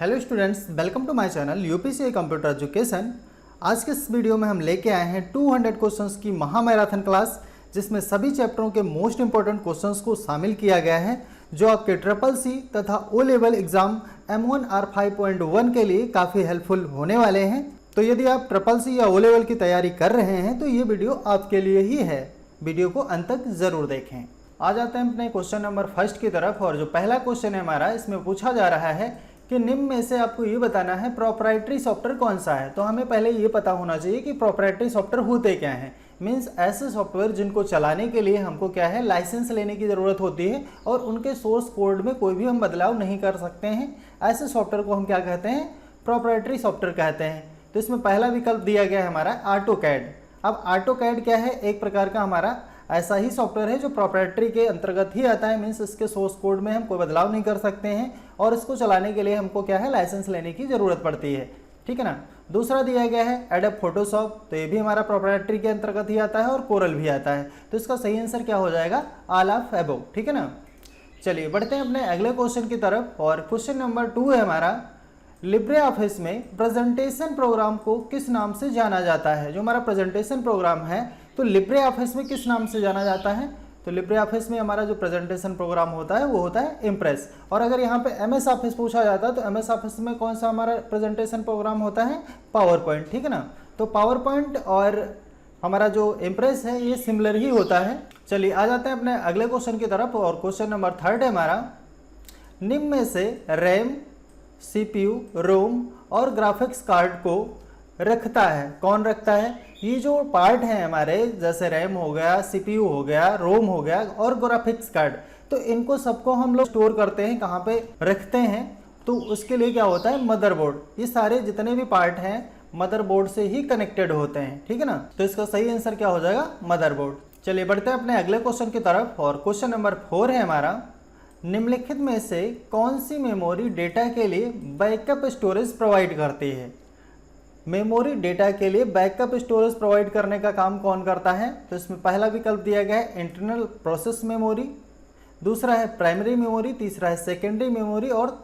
Hello students, welcome to my channel UPCI computer education. आज के इस वीडियो में हम लेके आए हैं 200 क्वेश्चंस की महामैराथन क्लास, जिसमें सभी चैप्टरों के मोस्ट इंपॉर्टेंट क्वेश्चंस को शामिल किया गया है, जो आपके ट्रिपल सी तथा ओ लेवल एग्जाम M1R 5.1 के लिए काफ़ी हेल्पफुल होने वाले हैं। तो यदि आप ट्रिपल सी या ओ लेवल की तैयारी कर रहे हैं तो ये वीडियो आपके लिए ही है। वीडियो को अंत तक ज़रूर देखें। आ जाते हैं अपने क्वेश्चन नंबर फर्स्ट की तरफ। और जो पहला क्वेश्चन है हमारा, इसमें पूछा जा रहा है कि निम्न में से आपको ये बताना है प्रोप्राइटरी सॉफ्टवेयर कौन सा है। तो हमें पहले ये पता होना चाहिए कि प्रोप्राइटरी सॉफ्टवेयर होते क्या हैं। मीन्स ऐसे सॉफ्टवेयर जिनको चलाने के लिए हमको क्या है, लाइसेंस लेने की ज़रूरत होती है और उनके सोर्स कोड में कोई भी हम बदलाव नहीं कर सकते हैं। ऐसे सॉफ्टवेयर को हम क्या कहते हैं, प्रोप्राइटरी सॉफ्टवेयर कहते हैं। तो इसमें पहला विकल्प दिया गया है हमारा ऑटोकैड। अब ऑटोकैड क्या है, एक प्रकार का हमारा ऐसा ही सॉफ्टवेयर है जो प्रोप्राइटरी के अंतर्गत ही आता है। मीन्स इसके सोर्स कोड में हम कोई बदलाव नहीं कर सकते हैं और इसको चलाने के लिए हमको क्या है, लाइसेंस लेने की ज़रूरत पड़ती है। ठीक है ना। दूसरा दिया गया है एडोब फोटोशॉप, तो ये भी हमारा प्रोप्राइटरी के अंतर्गत ही आता है और कोरल भी आता है। तो इसका सही आंसर क्या हो जाएगा, ऑल ऑफ अबव। ठीक है ना। चलिए बढ़ते हैं अपने अगले क्वेश्चन की तरफ। और क्वेश्चन नंबर 2 है हमारा, लिब्रे ऑफिस में प्रेजेंटेशन प्रोग्राम को किस नाम से जाना जाता है। जो हमारा प्रेजेंटेशन प्रोग्राम है तो लिब्रे ऑफिस में किस नाम से जाना जाता है। तो लिब्रे ऑफिस में हमारा जो प्रेजेंटेशन प्रोग्राम होता है वो होता है इम्प्रेस। और अगर यहाँ पे एमएस ऑफिस पूछा जाता है तो एमएस ऑफिस में कौन सा हमारा प्रेजेंटेशन प्रोग्राम होता है, पावर पॉइंट। ठीक है ना। तो पावर पॉइंट और हमारा जो इम्प्रेस है ये सिमिलर ही होता है। चलिए आ जाते हैं अपने अगले क्वेश्चन की तरफ। और क्वेश्चन नंबर 3 है हमारा, निम्न में से रैम, CPU, रोम और ग्राफिक्स कार्ड को रखता है, कौन रखता है। ये जो पार्ट हैं हमारे, जैसे रैम हो गया, CPU हो गया, रोम हो गया और ग्राफिक्स कार्ड, तो इनको सबको हम लोग स्टोर करते हैं, कहाँ पे रखते हैं। तो उसके लिए क्या होता है, मदरबोर्ड। ये सारे जितने भी पार्ट हैं मदरबोर्ड से ही कनेक्टेड होते हैं। ठीक है ना। तो इसका सही आंसर क्या हो जाएगा, मदरबोर्ड। चलिए बढ़ते हैं अपने अगले क्वेश्चन की तरफ। और क्वेश्चन नंबर 4 है हमारा, निम्नलिखित में से कौन सी मेमोरी डेटा के लिए बैकअप स्टोरेज प्रोवाइड करती है। मेमोरी डेटा के लिए बैकअप स्टोरेज प्रोवाइड करने का काम कौन करता है। तो इसमें पहला विकल्प दिया गया है इंटरनल प्रोसेस मेमोरी, दूसरा है प्राइमरी मेमोरी, तीसरा है सेकेंडरी मेमोरी और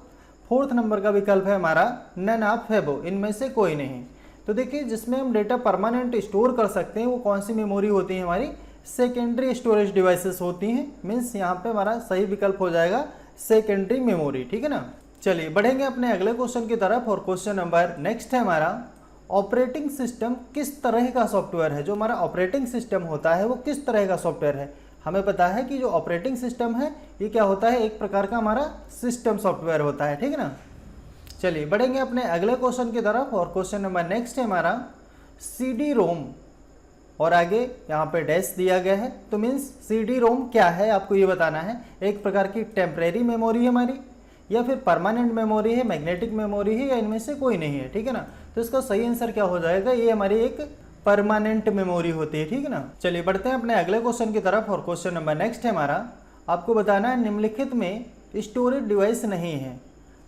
4th नंबर का विकल्प है हमारा नन ऑफ अबव, इनमें से कोई नहीं। तो देखिए, जिसमें हम डेटा परमानेंट स्टोर कर सकते हैं वो कौन सी मेमोरी होती है, हमारी सेकेंडरी स्टोरेज डिवाइसेस होती हैं। मीन्स यहाँ पे हमारा सही विकल्प हो जाएगा सेकेंडरी मेमोरी। ठीक है ना। चलिए बढ़ेंगे अपने अगले क्वेश्चन की तरफ। और क्वेश्चन नंबर नेक्स्ट है हमारा, ऑपरेटिंग सिस्टम किस तरह का सॉफ्टवेयर है। जो हमारा ऑपरेटिंग सिस्टम होता है वो किस तरह का सॉफ्टवेयर है। हमें पता है कि जो ऑपरेटिंग सिस्टम है ये क्या होता है, एक प्रकार का हमारा सिस्टम सॉफ्टवेयर होता है। ठीक है ना। चलिए बढ़ेंगे अपने अगले क्वेश्चन की तरफ। और क्वेश्चन नंबर नेक्स्ट है हमारा, CD रोम और आगे यहाँ पे डैश दिया गया है। तो मीन्स CD रोम क्या है, आपको ये बताना है। एक प्रकार की टेम्परेरी मेमोरी है हमारी, या फिर परमानेंट मेमोरी है, मैग्नेटिक मेमोरी है, या इनमें से कोई नहीं है। ठीक है ना। तो इसका सही आंसर क्या हो जाएगा, ये हमारी एक परमानेंट मेमोरी होती है। ठीक है ना। चलिए बढ़ते हैं अपने अगले क्वेश्चन की तरफ। और क्वेश्चन नंबर नेक्स्ट है हमारा, आपको बताना है निम्नलिखित में स्टोरेज डिवाइस नहीं है।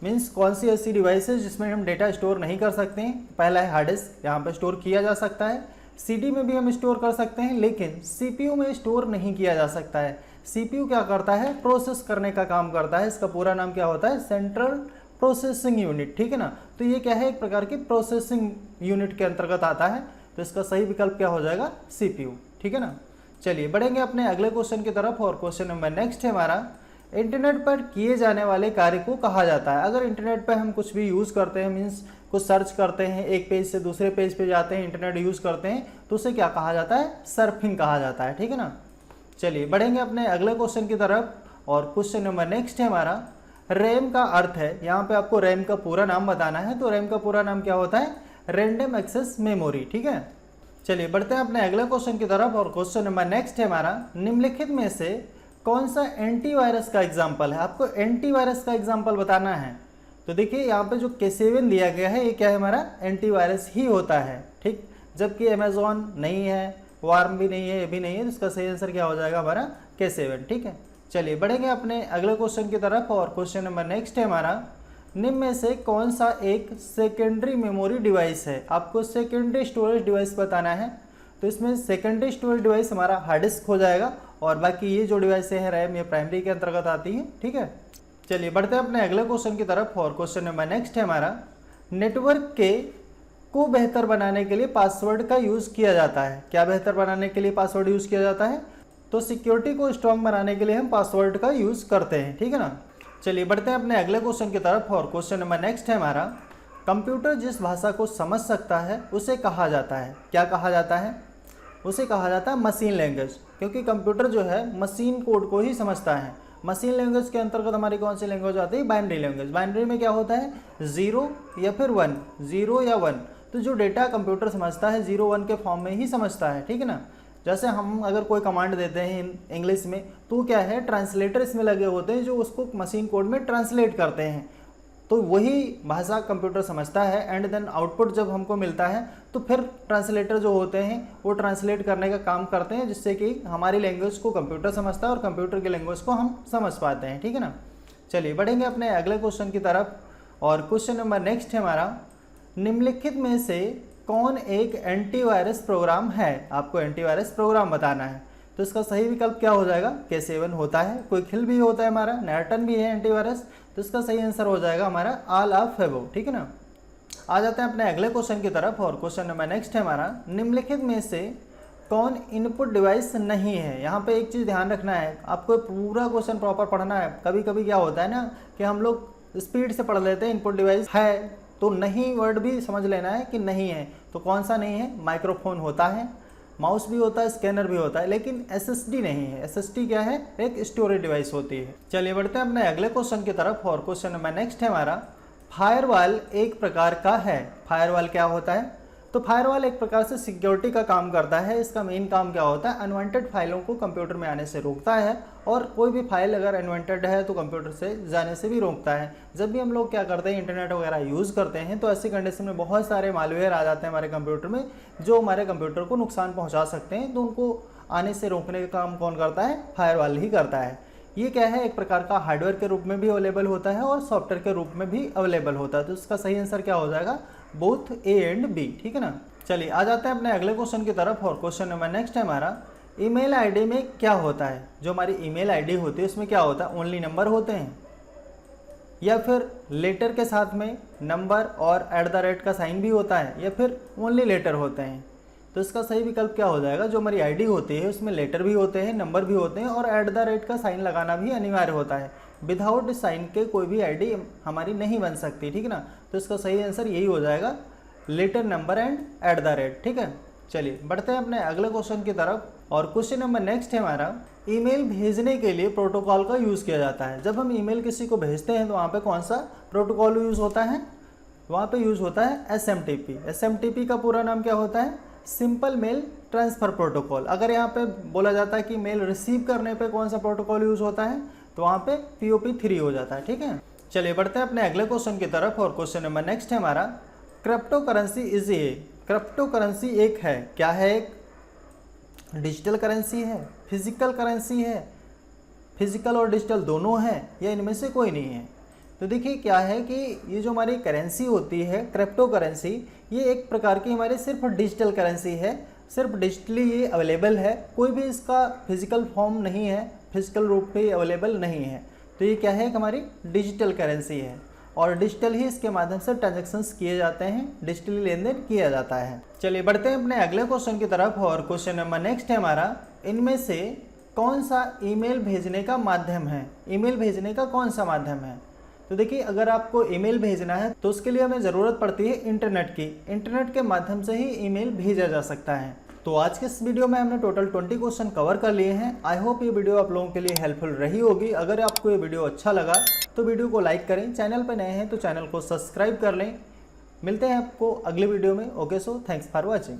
मीन्स कौन सी ऐसी डिवाइस है जिसमें हम डेटा स्टोर नहीं कर सकते हैं। पहला है हार्ड डिस्क, यहाँ पर स्टोर किया जा सकता है। CD में भी हम स्टोर कर सकते हैं, लेकिन CPU में स्टोर नहीं किया जा सकता है। CPU क्या करता है, प्रोसेस करने का काम करता है। इसका पूरा नाम क्या होता है, सेंट्रल प्रोसेसिंग यूनिट। ठीक है ना। तो ये क्या है, एक प्रकार की प्रोसेसिंग यूनिट के अंतर्गत आता है। तो इसका सही विकल्प क्या हो जाएगा, CPU। ठीक है ना। चलिए बढ़ेंगे अपने अगले क्वेश्चन की तरफ। और क्वेश्चन नंबर नेक्स्ट है हमारा, इंटरनेट पर किए जाने वाले कार्य को कहा जाता है। अगर इंटरनेट पर हम कुछ भी यूज़ करते हैं, मीन्स कुछ सर्च करते हैं, एक पेज से दूसरे पेज पे जाते हैं, इंटरनेट यूज़ करते हैं, तो उसे क्या कहा जाता है, सर्फिंग कहा जाता है। ठीक है ना। चलिए बढ़ेंगे अपने अगले क्वेश्चन की तरफ। और क्वेश्चन नंबर नेक्स्ट है हमारा, रैम का अर्थ है। यहाँ पे आपको रैम का पूरा नाम बताना है। तो रैम का पूरा नाम क्या होता है, रैंडम एक्सेस मेमोरी। ठीक है। चलिए बढ़ते हैं अपने अगले क्वेश्चन की तरफ। और क्वेश्चन नंबर नेक्स्ट है हमारा, निम्नलिखित में से कौन सा एंटीवायरस का एग्जाम्पल है। आपको एंटीवायरस का एग्जाम्पल बताना है। तो देखिए यहाँ पे जो K7 दिया गया है ये क्या है, हमारा एंटीवायरस ही होता है। ठीक, जबकि अमेजोन नहीं है, वार्म भी नहीं है, ये भी नहीं है। तो इसका सही आंसर क्या हो जाएगा, हमारा K7। ठीक है। चलिए बढ़ेंगे अपने अगले क्वेश्चन की तरफ। और क्वेश्चन नंबर नेक्स्ट है हमारा, निम्न में से कौन सा एक सेकेंडरी मेमोरी डिवाइस है। आपको सेकेंडरी स्टोरेज डिवाइस बताना है। तो इसमें सेकेंडरी स्टोरेज डिवाइस हमारा हार्ड डिस्क हो जाएगा और बाकी ये जो डिवाइस है रैम, ये प्राइमरी के अंतर्गत आती है। ठीक है। चलिए बढ़ते हैं अपने अगले क्वेश्चन की तरफ। और क्वेश्चन नंबर नेक्स्ट है हमारा, नेटवर्क को बेहतर बनाने के लिए पासवर्ड का यूज़ किया जाता है। क्या बेहतर बनाने के लिए पासवर्ड यूज़ किया जाता है? तो सिक्योरिटी को स्ट्रॉन्ग बनाने के लिए हम पासवर्ड का यूज़ करते हैं, ठीक है ना। चलिए बढ़ते हैं अपने अगले क्वेश्चन की तरफ। और क्वेश्चन नंबर नेक्स्ट है हमारा, कंप्यूटर जिस भाषा को समझ सकता है उसे कहा जाता है। क्या कहा जाता है? उसे कहा जाता है मशीन लैंग्वेज, क्योंकि कंप्यूटर जो है मशीन कोड को ही समझता है। मशीन लैंग्वेज के अंतर्गत हमारी कौन सी लैंग्वेज आती है? Binary language. बाइनरी में क्या होता है? 0 या फिर 1, 0 या 1। तो जो डेटा कंप्यूटर समझता है 0 1 के फॉर्म में ही समझता है, ठीक है ना। जैसे हम अगर कोई कमांड देते हैं इंग्लिश में, तो क्या है, ट्रांसलेटर इसमें लगे होते हैं जो उसको मशीन कोड में ट्रांसलेट करते हैं। तो वही भाषा कंप्यूटर समझता है एंड देन आउटपुट जब हमको मिलता है तो फिर ट्रांसलेटर जो होते हैं वो ट्रांसलेट करने का काम करते हैं, जिससे कि हमारी लैंग्वेज को कंप्यूटर समझता है और कंप्यूटर की लैंग्वेज को हम समझ पाते हैं, ठीक है ना। चलिए बढ़ेंगे अपने अगले क्वेश्चन की तरफ। और क्वेश्चन नंबर नेक्स्ट है हमारा, निम्नलिखित में से कौन एक एंटीवायरस प्रोग्राम है? आपको एंटीवायरस प्रोग्राम बताना है। तो इसका सही विकल्प क्या हो जाएगा? K7 होता है, क्विकहिल भी होता है हमारा, नॉर्टन भी है एंटीवायरस। तो इसका सही आंसर हो जाएगा हमारा ऑल ऑफ अबव, ठीक है ना। आ जाते हैं अपने अगले क्वेश्चन की तरफ। और क्वेश्चन नंबर नेक्स्ट है हमारा, निम्नलिखित में से कौन इनपुट डिवाइस नहीं है? यहाँ पे एक चीज़ ध्यान रखना है, आपको पूरा क्वेश्चन प्रॉपर पढ़ना है। कभी कभी क्या होता है ना कि हम लोग स्पीड से पढ़ लेते हैं, इनपुट डिवाइस है तो नहीं वर्ड भी समझ लेना है कि नहीं है। तो कौन सा नहीं है? माइक्रोफोन होता है, माउस भी होता है, स्कैनर भी होता है, लेकिन SSD नहीं है। SSD क्या है? एक स्टोरेज डिवाइस होती है। चलिए बढ़ते हैं अपने अगले क्वेश्चन की तरफ। और क्वेश्चन नंबर नेक्स्ट है हमारा, फायरवॉल एक प्रकार का है। फायरवॉल क्या होता है? तो फायरवॉल एक प्रकार से सिक्योरिटी का काम करता है। इसका मेन काम क्या होता है? अनवांटेड फाइलों को कंप्यूटर में आने से रोकता है, और कोई भी फाइल अगर अनवांटेड है तो कंप्यूटर से जाने से भी रोकता है। जब भी हम लोग क्या करते हैं, इंटरनेट वगैरह यूज़ करते हैं, तो ऐसी कंडीशन में बहुत सारे मालवेयर आ जाते हैं हमारे कंप्यूटर में, जो हमारे कंप्यूटर को नुकसान पहुँचा सकते हैं। तो उनको आने से रोकने का काम कौन करता है? फायरवॉल ही करता है। ये क्या है? एक प्रकार का हार्डवेयर के रूप में भी अवेलेबल होता है और सॉफ्टवेयर के रूप में भी अवेलेबल होता है। तो इसका सही आंसर क्या हो जाएगा? बोथ A एंड B, ठीक है ना। चलिए आ जाते हैं अपने अगले क्वेश्चन की तरफ। और क्वेश्चन नंबर नेक्स्ट है हमारा, ईमेल आईडी में क्या होता है? जो हमारी ईमेल आईडी होती है उसमें क्या होता है? ओनली नंबर होते हैं, या फिर लेटर के साथ में नंबर और @ का साइन भी होता है, या फिर ओनली लेटर होते हैं? तो इसका सही विकल्प क्या हो जाएगा? जो हमारी आईडी होती है उसमें लेटर भी होते हैं, नंबर भी होते हैं, और @ का साइन लगाना भी अनिवार्य होता है। विदाउट साइन के कोई भी आईडी हमारी नहीं बन सकती, ठीक है ना। तो इसका सही आंसर यही हो जाएगा, लेटर, नंबर एंड @ ठीक है। चलिए बढ़ते हैं अपने अगले क्वेश्चन की तरफ। और क्वेश्चन नंबर नेक्स्ट है हमारा, ईमेल भेजने के लिए प्रोटोकॉल का यूज़ किया जाता है। जब हम ईमेल किसी को भेजते हैं तो वहाँ पे कौन सा प्रोटोकॉल यूज़ होता है? वहाँ पे यूज़ होता है SMTP। SMTP का पूरा नाम क्या होता है? Simple mail transfer protocol. अगर यहाँ पे बोला जाता है कि मेल रिसीव करने पे कौन सा प्रोटोकॉल यूज़ होता है, तो वहाँ पे POP3 हो जाता है, ठीक है। चलिए बढ़ते हैं अपने अगले क्वेश्चन की तरफ। और क्वेश्चन नंबर नेक्स्ट है हमारा, crypto currency is a. Crypto currency एक है, क्या है? एक डिजिटल करेंसी है, फिजिकल करेंसी है, फिजिकल और डिजिटल दोनों हैं, या इनमें से कोई नहीं है? तो देखिए क्या है कि ये जो हमारी करेंसी होती है, क्रिप्टो करेंसी, ये एक प्रकार की हमारी सिर्फ डिजिटल करेंसी है। सिर्फ डिजिटली ये अवेलेबल है, कोई भी इसका फिजिकल फॉर्म नहीं है, फिजिकल रूप पे अवेलेबल नहीं है। तो ये क्या है? हमारी डिजिटल करेंसी है, और डिजिटल ही इसके माध्यम से ट्रांजैक्शंस किए जाते हैं, डिजिटली लेन देन किया जाता है। चलिए बढ़ते हैं अपने अगले क्वेश्चन की तरफ। और क्वेश्चन नंबर नेक्स्ट है हमारा, इनमें से कौन सा ईमेल भेजने का माध्यम है? ईमेल भेजने का कौन सा माध्यम है? तो देखिए अगर आपको ईमेल भेजना है तो उसके लिए हमें ज़रूरत पड़ती है इंटरनेट की। इंटरनेट के माध्यम से ही ईमेल भेजा जा सकता है। तो आज के इस वीडियो में हमने टोटल 20 क्वेश्चन कवर कर लिए हैं। आई होप ये वीडियो आप लोगों के लिए हेल्पफुल रही होगी। अगर आपको ये वीडियो अच्छा लगा तो वीडियो को लाइक करें, चैनल पर नए हैं तो चैनल को सब्सक्राइब कर लें। मिलते हैं आपको अगले वीडियो में। Okay, so thanks for watching.